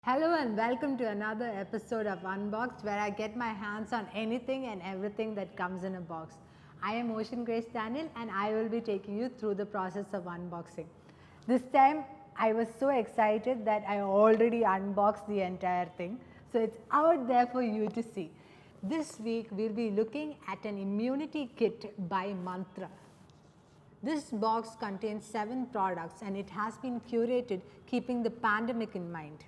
Hello and welcome to another episode of Unboxed, where I get my hands on anything and everything that comes in a box. I am Ocean Grace Daniel and I will be taking you through the process of unboxing. This time I was so excited that I already unboxed the entire thing. So it's out there for you to see. This week we'll be looking at an immunity kit by Mantra. This box contains 7 products and it has been curated keeping the pandemic in mind.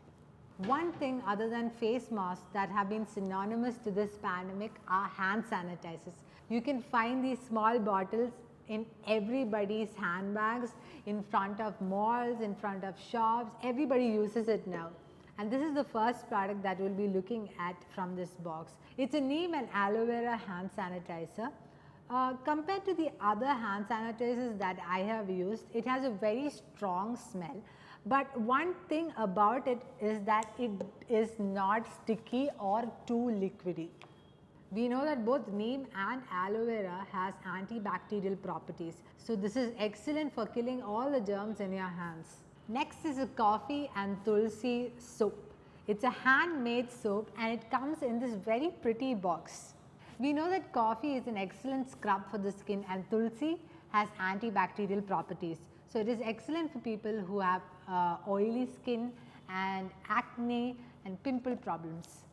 One thing other than face masks that have been synonymous to this pandemic are hand sanitizers. You can find these small bottles in everybody's handbags, in front of malls, in front of shops. Everybody uses it now. And this is the first product that we'll be looking at from this box. It's a neem and aloe vera hand sanitizer. Compared to the other hand sanitizers that I have used, it has a very strong smell. But one thing about it is that it is not sticky or too liquidy. We know that both neem and aloe vera has antibacterial properties. So this is excellent for killing all the germs in your hands. Next is a coffee and tulsi soap. It's a handmade soap and it comes in this very pretty box. We know that coffee is an excellent scrub for the skin and tulsi has antibacterial properties. So it is excellent for people who have oily skin and acne and pimple problems.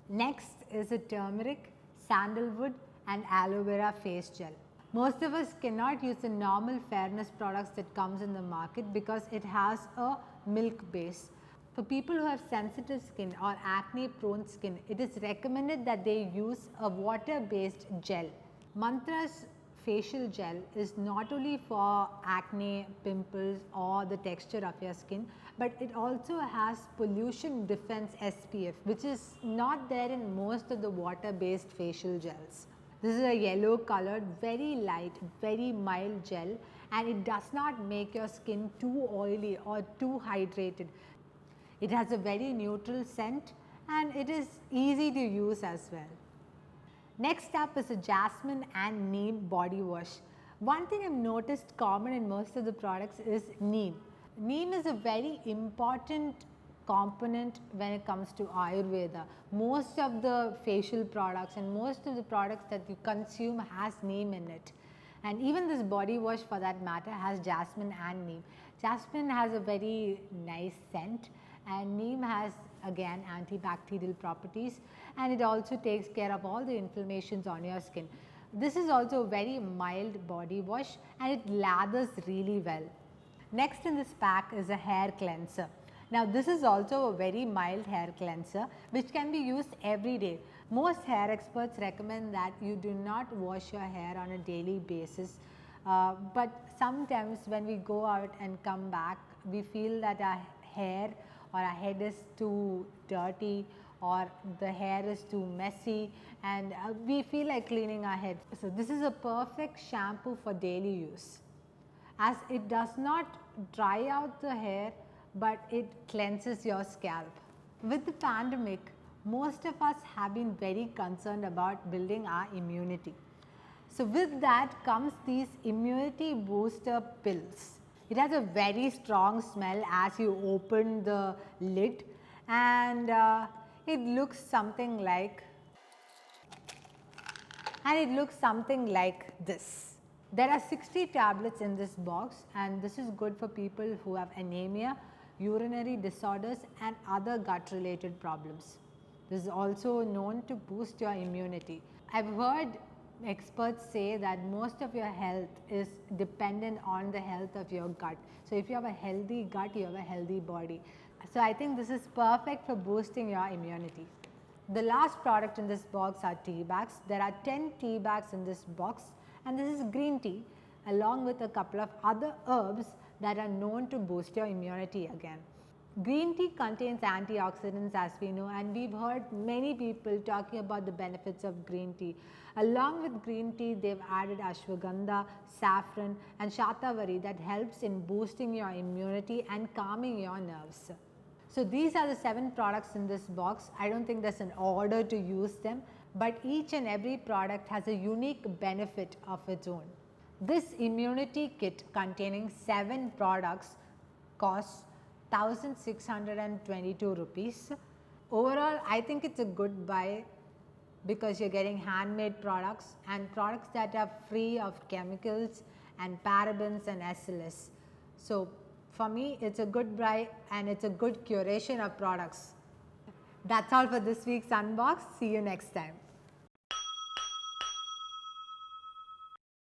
Next is a turmeric, sandalwood and aloe vera face gel. Most of us cannot use the normal fairness products that comes in the market because it has a milk base. For people who have sensitive skin or acne prone skin, it is recommended that they use a water based gel. Mantra's facial gel is not only for acne, pimples or the texture of your skin, but it also has pollution defense SPF, which is not there in most of the water based facial gels. This is a yellow colored, very light, very mild gel and it does not make your skin too oily or too hydrated. It has a very neutral scent and it is easy to use as well. Next up is a jasmine and neem body wash. One thing I've noticed common in most of the products is neem. Neem is a very important component when it comes to Ayurveda. Most of the facial products and most of the products that you consume has neem in it. And even this body wash for that matter has jasmine and neem. Jasmine has a very nice scent and neem has again antibacterial properties and it also takes care of all the inflammations on your skin. This is also a very mild body wash and it lathers really well. Next in this pack is a hair cleanser. Now this is also a very mild hair cleanser which can be used every day. Most hair experts recommend that you do not wash your hair on a daily basis, but sometimes when we go out and come back we feel that our hair or our head is too dirty or the hair is too messy and we feel like cleaning our head. So this is a perfect shampoo for daily use as it does not dry out the hair but it cleanses your scalp. With the pandemic, most of us have been very concerned about building our immunity. So with that comes these immunity booster pills. It has a very strong smell as you open the lid and it looks something like this. There are 60 tablets in this box and this is good for people who have anemia, urinary disorders and other gut related problems. This is also known to boost your immunity. I've heard experts say that most of your health is dependent on the health of your gut. So if you have a healthy gut, you have a healthy body. So I think this is perfect for boosting your immunity. The last product in this box are tea bags. There are 10 tea bags in this box and this is green tea along with a couple of other herbs that are known to boost your immunity again. Green tea contains antioxidants as we know and we've heard many people talking about the benefits of green tea. Along with green tea, they've added ashwagandha, saffron and shatavari that helps in boosting your immunity and calming your nerves. So these are the 7 products in this box. I don't think there's an order to use them, but each and every product has a unique benefit of its own. This immunity kit containing 7 products costs 1,622 rupees. Overall, I think it's a good buy because you're getting handmade products and products that are free of chemicals and parabens and SLS. So for me, it's a good buy and it's a good curation of products. That's all for this week's Unboxed. See you next time.